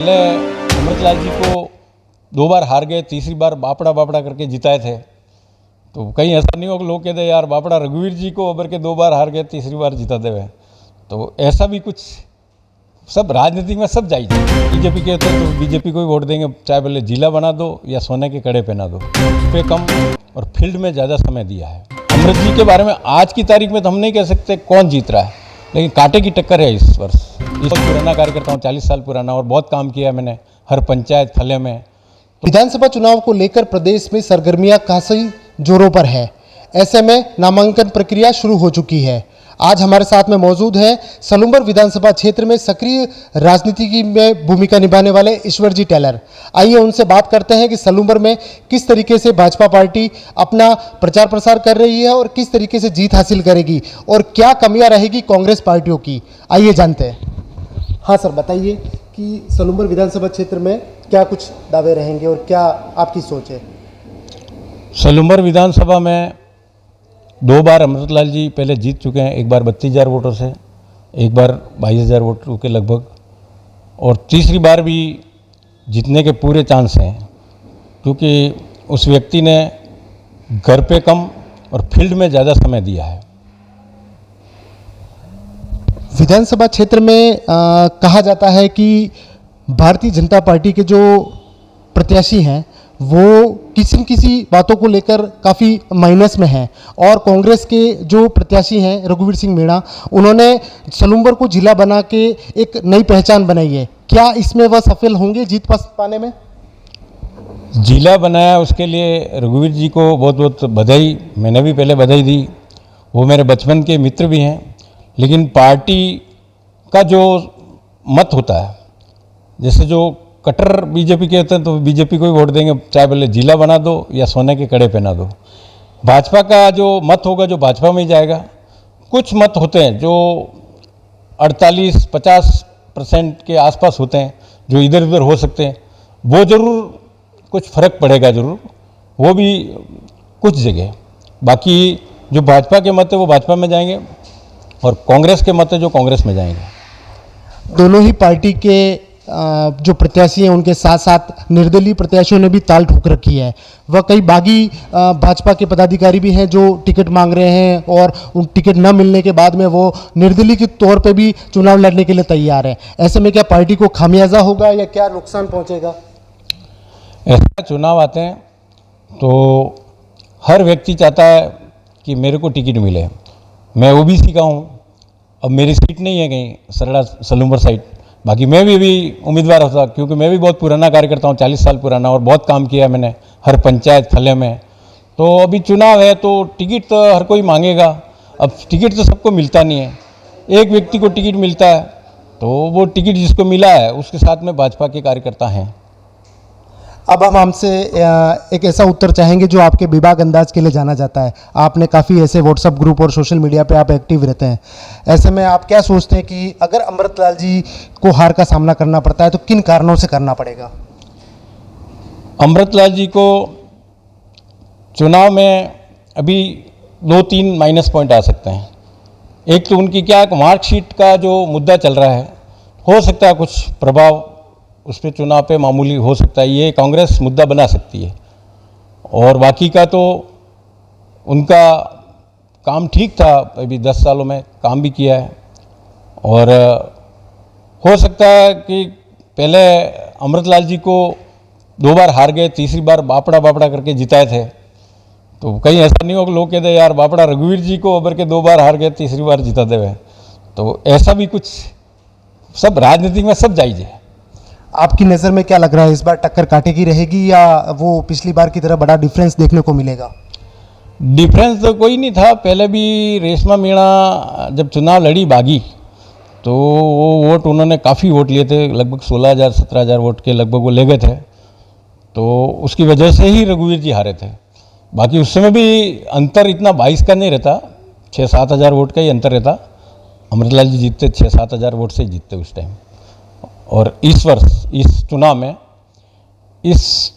पहले अमृतलाल जी को 2 बार हार गए, तीसरी बार बापड़ा बापड़ा करके जिताए थे। तो कहीं ऐसा नहीं हो कि लोग कहते यार बापड़ा रघुवीर जी को अबर के 2 बार हार गए, तीसरी बार जिता देवे। तो ऐसा भी कुछ सब राजनीति में सब जायज है। बीजेपी के तो बीजेपी को ही वोट देंगे, चाहे बोले जिला बना दो या सोने के कड़े पहना दो। उस पर कम और फील्ड में ज़्यादा समय दिया है। अमृत जी के बारे में आज की तारीख में तो हम नहीं कह सकते कौन जीत रहा है, लेकिन कांटे की टक्कर है इस वर्ष। बहुत पुराना कार्यकर्ता हूँ, 40 साल पुराना, और बहुत काम किया मैंने हर पंचायत थले में। विधानसभा चुनाव को लेकर प्रदेश में सरगर्मियां काफी जोरों पर है। ऐसे में नामांकन प्रक्रिया शुरू हो चुकी है। आज हमारे साथ में मौजूद हैं सलूम्बर विधानसभा क्षेत्र में सक्रिय राजनीति में भूमिका निभाने वाले ईश्वर जी टेलर। आइए उनसे बात करते हैं कि सलूम्बर में किस तरीके से भाजपा पार्टी अपना प्रचार प्रसार कर रही है और किस तरीके से जीत हासिल करेगी और क्या कमियां रहेगी कांग्रेस पार्टियों की। आइए जानते हैं। हाँ सर, बताइए कि सलूम्बर विधानसभा क्षेत्र में क्या कुछ दावे रहेंगे और क्या आपकी सोच है। सलूम्बर विधानसभा में 2 बार अमृतलाल जी पहले जीत चुके हैं। एक बार 32,000 वोटों से, एक बार 22,000 वोटों के लगभग, और तीसरी बार भी जीतने के पूरे चांस हैं, क्योंकि उस व्यक्ति ने घर पे कम और फील्ड में ज़्यादा समय दिया है। विधानसभा क्षेत्र में कहा जाता है कि भारतीय जनता पार्टी के जो प्रत्याशी हैं वो किसी न किसी बातों को लेकर काफ़ी माइनस में हैं, और कांग्रेस के जो प्रत्याशी हैं रघुवीर सिंह मीणा, उन्होंने सलूम्बर को जिला बना के एक नई पहचान बनाई है। क्या इसमें वह सफल होंगे जीत पाने में? जिला बनाया उसके लिए रघुवीर जी को बहुत बहुत बधाई। मैंने भी पहले बधाई दी, वो मेरे बचपन के मित्र भी हैं। लेकिन पार्टी का जो मत होता है, जैसे जो कट्टर बीजेपी के होते हैं तो बीजेपी को ही वोट देंगे, चाहे बोले जिला बना दो या सोने के कड़े पहना दो। भाजपा का जो मत होगा जो भाजपा में ही जाएगा। कुछ मत होते हैं जो 48-50% के आसपास होते हैं जो इधर उधर हो सकते हैं, वो ज़रूर कुछ फर्क पड़ेगा ज़रूर, वो भी कुछ जगह। बाकी जो भाजपा के मत है वो भाजपा में जाएंगे और कांग्रेस के मत है जो कांग्रेस में जाएंगे। दोनों ही पार्टी के जो प्रत्याशी हैं उनके साथ साथ निर्दलीय प्रत्याशियों ने भी ताल ठोक रखी है। वह कई बागी भाजपा के पदाधिकारी भी हैं जो टिकट मांग रहे हैं, और उन टिकट न मिलने के बाद में वो निर्दलीय के तौर पे भी चुनाव लड़ने के लिए तैयार है। ऐसे में क्या पार्टी को खामियाजा होगा या क्या नुकसान पहुंचेगा? ऐसा चुनाव आते हैं तो हर व्यक्ति चाहता है कि मेरे को टिकट मिले। मैं ओबीसी का हूँ, अब मेरी सीट नहीं है कहीं सरला सलूम्बर साइड। बाकी मैं भी अभी उम्मीदवार होता, क्योंकि मैं भी बहुत पुराना कार्यकर्ता हूँ, 40 साल पुराना, और बहुत काम किया मैंने हर पंचायत थले में। तो अभी चुनाव है तो टिकट तो हर कोई मांगेगा। अब टिकट तो सबको मिलता नहीं है, एक व्यक्ति को टिकट मिलता है, तो वो टिकट जिसको मिला है उसके साथ में भाजपा के कार्यकर्ता हैं। अब हम हमसे एक ऐसा उत्तर चाहेंगे जो आपके विभाग अंदाज के लिए जाना जाता है। आपने काफ़ी ऐसे व्हाट्सएप ग्रुप और सोशल मीडिया पे आप एक्टिव रहते हैं। ऐसे में आप क्या सोचते हैं कि अगर अमृतलाल जी को हार का सामना करना पड़ता है तो किन कारणों से करना पड़ेगा? अमृतलाल जी को चुनाव में अभी 2-3 माइनस पॉइंट आ सकते हैं। एक तो उनकी क्या मार्कशीट का जो मुद्दा चल रहा है, हो सकता है कुछ प्रभाव उस पर चुनाव पे मामूली हो सकता है, ये कांग्रेस मुद्दा बना सकती है। और बाकी का तो उनका काम ठीक था, अभी 10 सालों में काम भी किया है। और हो सकता है कि पहले अमृतलाल जी को 2 बार हार गए, तीसरी बार बापड़ा बापड़ा करके जिताए थे। तो कहीं ऐसा नहीं हो कि लोग कहते यार बापड़ा रघुवीर जी को अबर के 2 बार हार गए, तीसरी बार जिता देवे। तो ऐसा भी कुछ सब राजनीति में सब जायज है। आपकी नज़र में क्या लग रहा है, इस बार टक्कर कांटे की रहेगी या वो पिछली बार की तरह बड़ा डिफरेंस देखने को मिलेगा? डिफरेंस तो कोई नहीं था। पहले भी रेशमा मीणा जब चुनाव लड़ी बागी, तो वो वोट उन्होंने काफ़ी वोट लिए थे, लगभग 16,000-17,000 वोट के लगभग वो ले गए थे। तो उसकी वजह से ही रघुवीर जी हारे थे। बाकी उस समय भी अंतर इतना 22 का नहीं रहता, 6-7 हज़ार वोट का ही अंतर रहता। अमृतलाल जी जीतते 6-7 हज़ार वोट से जीतते उस टाइम। और इस वर्ष इस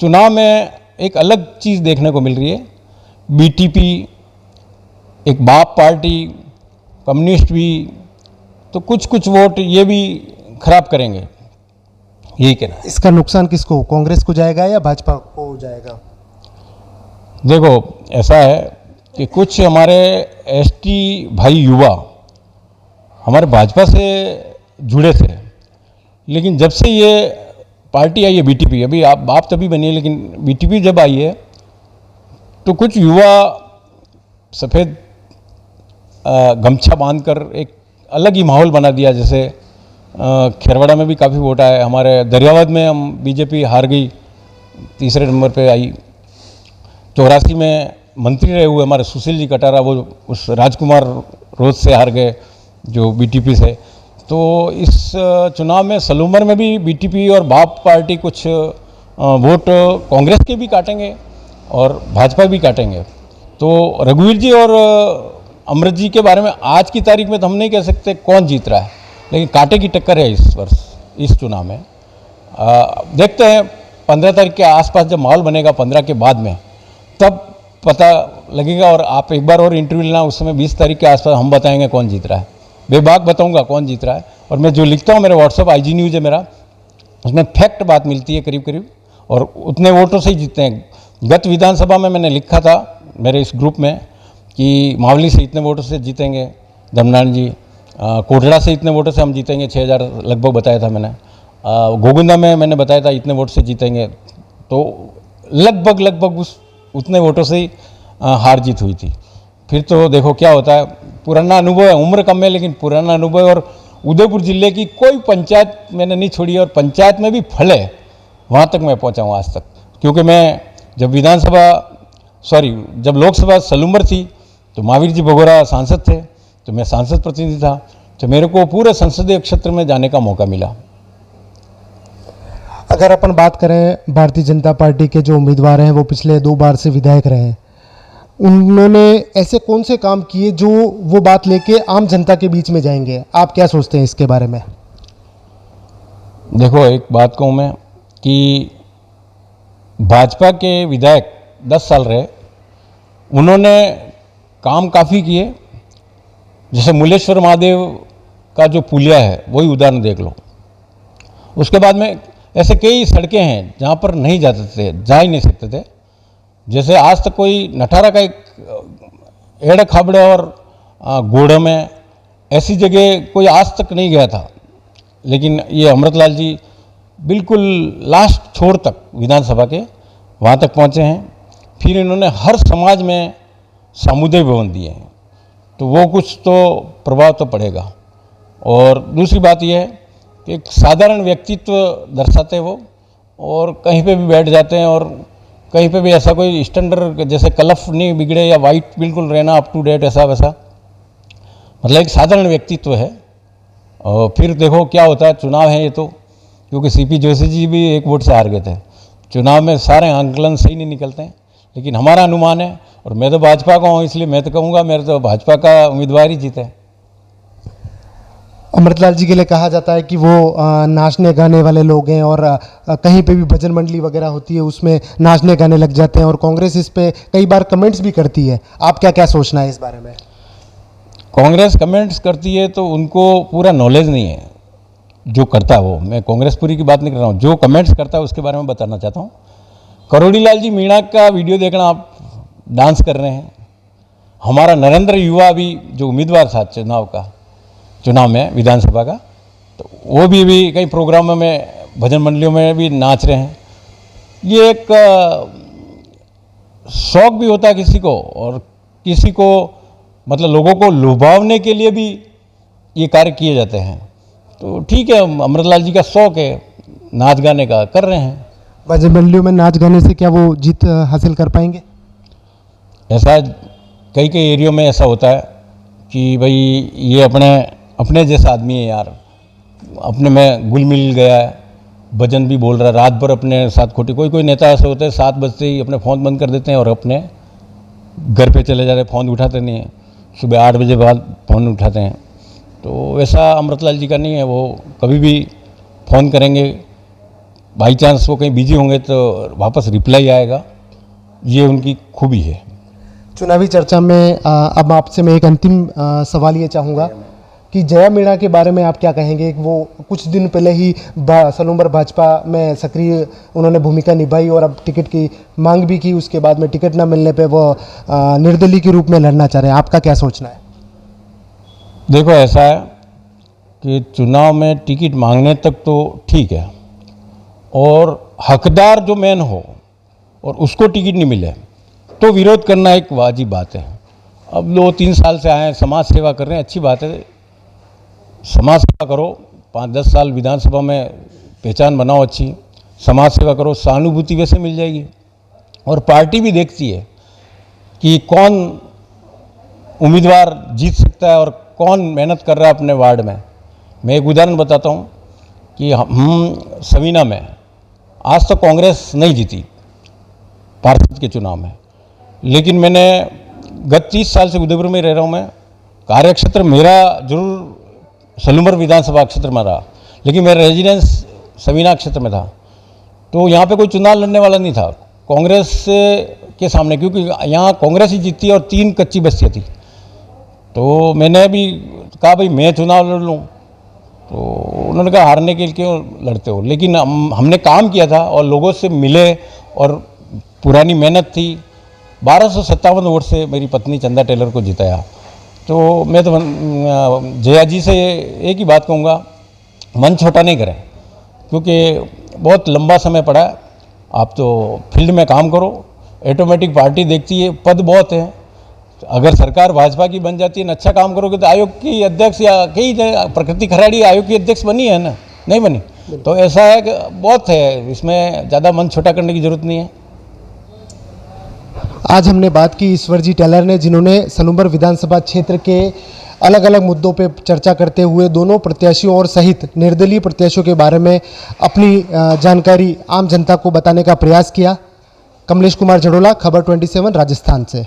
चुनाव में एक अलग चीज़ देखने को मिल रही है। बीटीपी, एक बाप पार्टी, कम्युनिस्ट भी, तो कुछ कुछ वोट ये भी खराब करेंगे। यही कहना है। इसका नुकसान किसको, कांग्रेस को जाएगा या भाजपा को जाएगा? देखो ऐसा है कि कुछ हमारे एसटी भाई युवा हमारे भाजपा से जुड़े थे, लेकिन जब से ये पार्टी आई है बीटीपी, अभी आप तभी बनी है, लेकिन बीटीपी जब आई है तो कुछ युवा सफ़ेद गमछा बांधकर एक अलग ही माहौल बना दिया। जैसे खेरवाड़ा में भी काफ़ी वोट आए, हमारे दरियावद में हम बीजेपी हार गई, तीसरे नंबर पे आई। 84 में मंत्री रहे हुए हमारे सुशील जी कटारा, वो उस राजकुमार रोज से हार गए जो बीटीपी से। तो इस चुनाव में सलूमर में भी बीटीपी और बाप पार्टी कुछ वोट कांग्रेस के भी काटेंगे और भाजपा भी काटेंगे। तो रघुवीर जी और अमृत जी के बारे में आज की तारीख में तो हम नहीं कह सकते कौन जीत रहा है, लेकिन कांटे की टक्कर है इस वर्ष इस चुनाव में। देखते हैं 15 तारीख के आसपास जब माहौल बनेगा, 15 के बाद में, तब पता लगेगा। और आप एक बार और इंटरव्यू लेना, उस समय 20 तारीख के आसपास हम बताएंगे कौन जीत रहा है, बेबाक बताऊंगा कौन जीत रहा है। और मैं जो लिखता हूँ, मेरे व्हाट्सएप IG न्यूज़ है मेरा, उसमें फैक्ट बात मिलती है करीब करीब, और उतने वोटों से ही जीतते हैं। गत विधानसभा में मैंने लिखा था मेरे इस ग्रुप में कि मावली से इतने वोटों से जीतेंगे धमनान जी, कोटड़ा से इतने वोटों से हम जीतेंगे, 6000 लगभग बताया था मैंने। गोगुंदा में मैंने बताया था इतने वोट से जीतेंगे, तो लगभग उतने वोटों से ही हार जीत हुई थी। फिर तो देखो क्या होता है, पुराना अनुभव है, उम्र कम है लेकिन पुराना अनुभव है। और उदयपुर जिले की कोई पंचायत मैंने नहीं छोड़ी, और पंचायत में भी फल है, वहाँ तक मैं पहुँचा हूँ आज तक। क्योंकि मैं जब जब लोकसभा सलूमर थी तो महावीर जी भगोरा सांसद थे, तो मैं सांसद प्रतिनिधि था, तो मेरे को पूरे संसदीय क्षेत्र में जाने का मौका मिला। अगर अपन बात करें भारतीय जनता पार्टी के जो उम्मीदवार हैं, वो पिछले 2 बार से विधायक रहे हैं, उन्होंने ऐसे कौन से काम किए जो वो बात लेके आम जनता के बीच में जाएंगे? आप क्या सोचते हैं इसके बारे में? देखो एक बात कहूँ मैं कि भाजपा के विधायक 10 साल रहे, उन्होंने काम काफ़ी किए। जैसे मुलेश्वर महादेव का जो पुलिया है वही उदाहरण देख लो। उसके बाद में ऐसे कई सड़कें हैं जहाँ पर नहीं जाते थे, जा ही नहीं सकते थे। जैसे आज तक कोई नठारा का एक एड़ खाबड़े और गोड़ में ऐसी जगह कोई आज तक नहीं गया था, लेकिन ये अमृतलाल जी बिल्कुल लास्ट छोर तक विधानसभा के वहाँ तक पहुँचे हैं। फिर इन्होंने हर समाज में सामुदायिक भवन दिए हैं, तो वो कुछ तो प्रभाव तो पड़ेगा। और दूसरी बात यह है कि एक साधारण व्यक्तित्व दर्शाते वो, और कहीं पे भी बैठ जाते हैं, और कहीं पे भी ऐसा कोई स्टैंडर्ड जैसे कलफ नहीं बिगड़े या वाइट बिल्कुल रहना अप टू डेट ऐसा वैसा, मतलब एक साधारण व्यक्तित्व है। और फिर देखो क्या होता है, चुनाव है ये तो, क्योंकि CP जोशी जी भी 1 वोट से हार गए थे। चुनाव में सारे आंकलन सही नहीं निकलते हैं, लेकिन हमारा अनुमान है, और मैं तो भाजपा का हूँ इसलिए मैं तो कहूँगा मेरे तो भाजपा का उम्मीदवार ही जीते। अमृतलाल जी के लिए कहा जाता है कि वो नाचने गाने वाले लोग हैं, और कहीं पे भी भजन मंडली वगैरह होती है उसमें नाचने गाने लग जाते हैं, और कांग्रेस इस पे कई बार कमेंट्स भी करती है। आप क्या सोचना है इस बारे में? कांग्रेस कमेंट्स करती है तो उनको पूरा नॉलेज नहीं है जो करता है वो। मैं कांग्रेस पूरी की बात नहीं कर रहा हूँ, जो कमेंट्स करता है उसके बारे में बताना चाहता हूँ। करोड़ी लाल जी मीणा का वीडियो देखना, आप डांस कर रहे हैं। हमारा नरेंद्र युवा अभी जो उम्मीदवार था चुनाव में विधानसभा का, तो वो भी अभी कई प्रोग्रामों में भजन मंडलियों में भी नाच रहे हैं। ये एक शौक भी होता है किसी को, और किसी को मतलब लोगों को लुभावने के लिए भी ये कार्य किए जाते हैं। तो ठीक है, अमृतलाल जी का शौक है नाच गाने का, कर रहे हैं। भजन मंडलियों में नाच गाने से क्या वो जीत हासिल कर पाएंगे? ऐसा कई एरियो में ऐसा होता है कि भाई ये अपने जैसा आदमी है यार, अपने में घुल मिल गया है, भजन भी बोल रहा है, रात भर अपने साथ खोटी। कोई नेता ऐसे होते हैं 7 बजते ही अपने फ़ोन बंद कर देते हैं और अपने घर पे चले जा रहे हैं, फ़ोन उठाते नहीं हैं, सुबह 8 बजे बाद फ़ोन उठाते हैं। तो वैसा अमृतलाल जी का नहीं है, वो कभी भी फ़ोन करेंगे, बाई चांस वो कहीं बिजी होंगे तो वापस रिप्लाई आएगा, ये उनकी खूबी है। चुनावी चर्चा में अब आपसे मैं एक अंतिम सवाल ये चाहूँगा कि जया मीणा के बारे में आप क्या कहेंगे? वो कुछ दिन पहले ही सलूम्बर भाजपा में सक्रिय उन्होंने भूमिका निभाई और अब टिकट की मांग भी की, उसके बाद में टिकट न मिलने पे वो निर्दलीय के रूप में लड़ना चाह रहे हैं। आपका क्या सोचना है? देखो, ऐसा है कि चुनाव में टिकट मांगने तक तो ठीक है, और हकदार जो मैन हो और उसको टिकट नहीं मिले तो विरोध करना एक वाजिब बात है। अब 2-3 साल से आए हैं, समाज सेवा कर रहे हैं, अच्छी बात है, समाज सेवा करो। 5-10 साल विधानसभा में पहचान बनाओ, अच्छी समाज सेवा करो, सहानुभूति वैसे मिल जाएगी। और पार्टी भी देखती है कि कौन उम्मीदवार जीत सकता है और कौन मेहनत कर रहा है अपने वार्ड में। मैं एक उदाहरण बताता हूँ कि हम सवीना में आज तक कांग्रेस नहीं जीती पार्षद के चुनाव में, लेकिन मैंने गत 30 साल से उदयपुर में रह रहा हूँ। मैं कार्यक्षेत्र मेरा जरूर सलूम्बर विधानसभा क्षेत्र में रहा, लेकिन मेरा रेजिडेंस सवीना क्षेत्र में था। तो यहाँ पे कोई चुनाव लड़ने वाला नहीं था कांग्रेस के सामने, क्योंकि यहाँ कांग्रेस ही जीतती है और 3 कच्ची बस्तियाँ थी। तो मैंने भी कहा भाई मैं चुनाव लड़ लूँ, तो उन्होंने कहा हारने के लिए क्यों लड़ते हो। लेकिन हमने काम किया था और लोगों से मिले और पुरानी मेहनत थी। 1257 वोट से मेरी पत्नी चंदा टेलर को जिताया। तो मैं तो जया जी से एक ही बात कहूँगा, मन छोटा नहीं करें, क्योंकि बहुत लंबा समय पड़ा है। आप तो फील्ड में काम करो, ऑटोमेटिक पार्टी देखती है, पद बहुत है। अगर सरकार भाजपा की बन जाती है, अच्छा काम करोगे तो आयोग की अध्यक्ष या कई प्रकृति खराड़ी आयोग की अध्यक्ष बनी है ना, नहीं बनी। तो ऐसा है कि बहुत है, इसमें ज़्यादा मन छोटा करने की जरूरत नहीं है। आज हमने बात की ईश्वरजी टेलर ने, जिन्होंने सलूम्बर विधानसभा क्षेत्र के अलग अलग मुद्दों पे चर्चा करते हुए दोनों प्रत्याशियों और सहित निर्दलीय प्रत्याशियों के बारे में अपनी जानकारी आम जनता को बताने का प्रयास किया। कमलेश कुमार जड़ोला, खबर 27 राजस्थान से।